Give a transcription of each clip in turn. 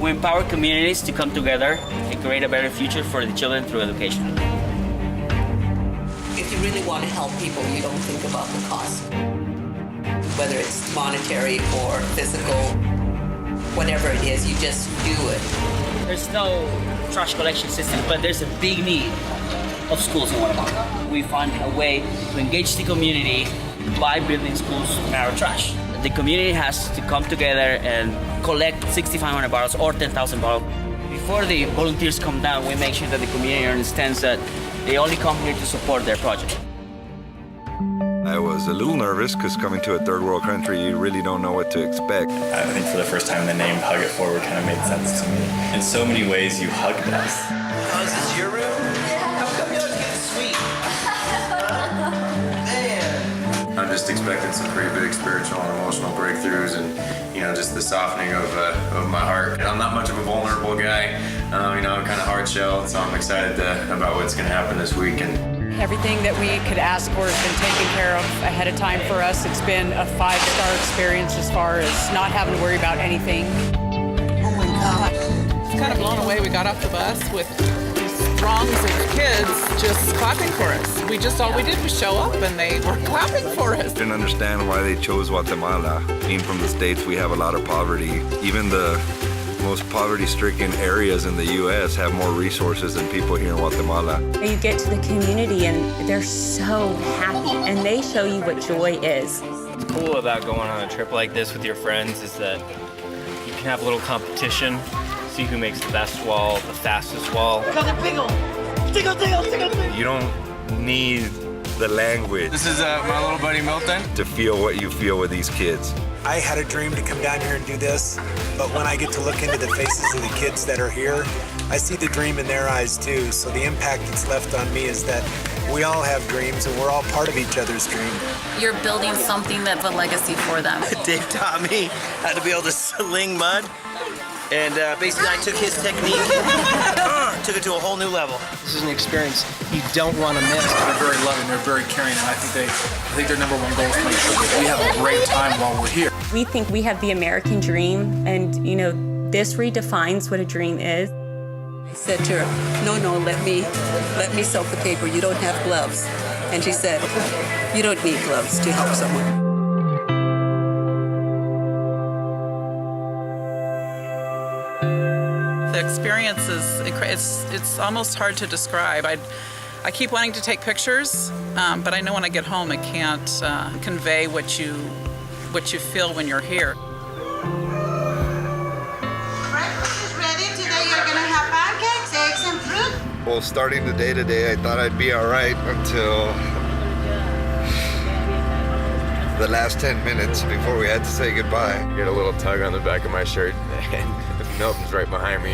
We empower communities to come together and create a better future for the children through education. If you really want to help people, you don't think about the cost. Whether it's monetary or physical, whatever it is, you just do it. There's no trash collection system, but there's a big need of schools in Guatemala. We find a way to engage the community by building schools from our trash. The community has to come together and collect 6,500 bottles or 10,000 bottles. Before the volunteers come down, we make sure that the community understands that they only come here to support their project. I was a little nervous because coming to a third world country, you really don't know what to expect. I think for the first time, the name Hug It Forward kind of made sense to me. In so many ways, you hugged us. Oh, is this your room? How come y'all getting sweet? Man. I'm just expecting some pretty big spiritual and emotional breakthroughs, and just the softening of my heart. I'm not much of a vulnerable guy. I'm kind of hard shelled, so I'm excited about what's going to happen this week. Everything that we could ask for has been taken care of ahead of time for us. It's been a 5-star experience as far as not having to worry about anything. Oh my God. I was kind of blown away. We got off the bus with these throngs of kids just clapping for us. All we did was show up and they were clapping for us. Didn't understand why they chose Guatemala. Being from the States, we have a lot of poverty. Even the most poverty-stricken areas in the U.S. have more resources than people here in Guatemala. You get to the community and they're so happy, and they show you what joy is. What's cool about going on a trip like this with your friends is that you can have a little competition, see who makes the best wall, the fastest wall. You don't need the language. This is my little buddy Milton. To feel what you feel with these kids. I had a dream to come down here and do this, but when I get to look into the faces of the kids that are here, I see the dream in their eyes too. So the impact that's left on me is that we all have dreams and we're all part of each other's dream. You're building something that's a legacy for them. Dave taught me how to be able to sling mud, and basically I took his technique, took it to a whole new level. This is an experience you don't want to miss. They're very loving, they're very caring, and I think their number one goal is to make sure that we have a great time while we're here. We think we have the American dream, and this redefines what a dream is. I said to her, no, let me soak the paper. You don't have gloves. And she said, you don't need gloves to help someone. The experience is it's almost hard to describe. I keep wanting to take pictures, but I know when I get home I can't convey what you feel when you're here. Breakfast is ready. Today you're gonna have pancakes, eggs, and fruit. Well, starting the day today, I thought I'd be all right until the last 10 minutes before we had to say goodbye. Get a little tug on the back of my shirt, and Milton's right behind me,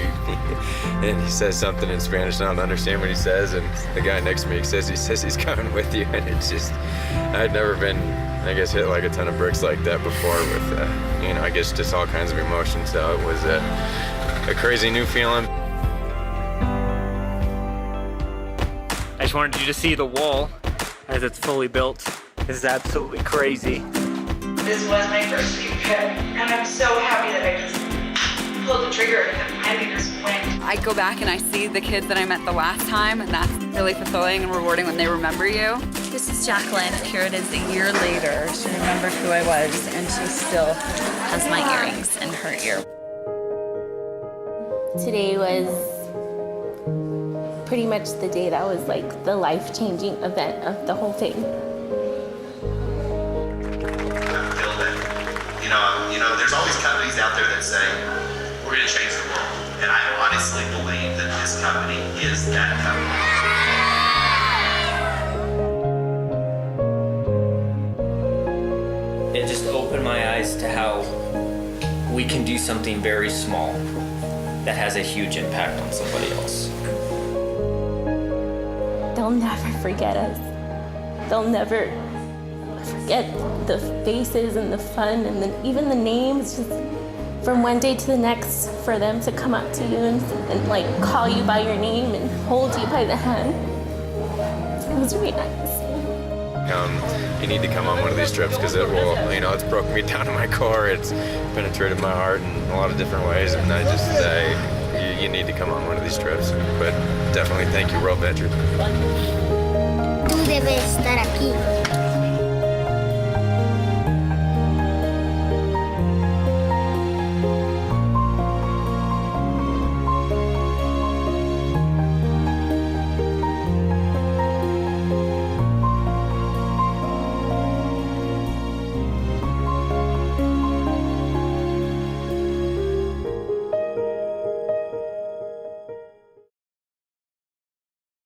and he says something in Spanish, and I don't understand what he says, and the guy next to me says he's coming with you, and it's just, I'd never been, I guess, hit like a ton of bricks like that before with, I guess just all kinds of emotions, so it was a crazy new feeling. I just wanted you to see the wall as it's fully built. It's absolutely crazy. This was my first big trip, and I'm so happy that I just pulled the trigger and finally just went. I go back and I see the kids that I met the last time, and that's really fulfilling and rewarding when they remember you. This is Jacqueline. Here it is a year later. She remembered who I was, and she still has my earrings in her ear. Today was pretty much the day that was like the life-changing event of the whole thing. There's always companies out there that say, we're going to change the world. And I honestly believe that this company is that company. It just opened my eyes to how we can do something very small that has a huge impact on somebody else. They'll never forget us. They'll never forget the faces and the fun and even the names. Just from one day to the next, for them to come up to you and like call you by your name and hold you by the hand. It was really nice. you need to come on one of these trips because it will, it's broken me down to my core. It's penetrated my heart in a lot of different ways, and I just you need to come on one of these trips. But definitely thank you, World Metro. Tú debes estar aquí.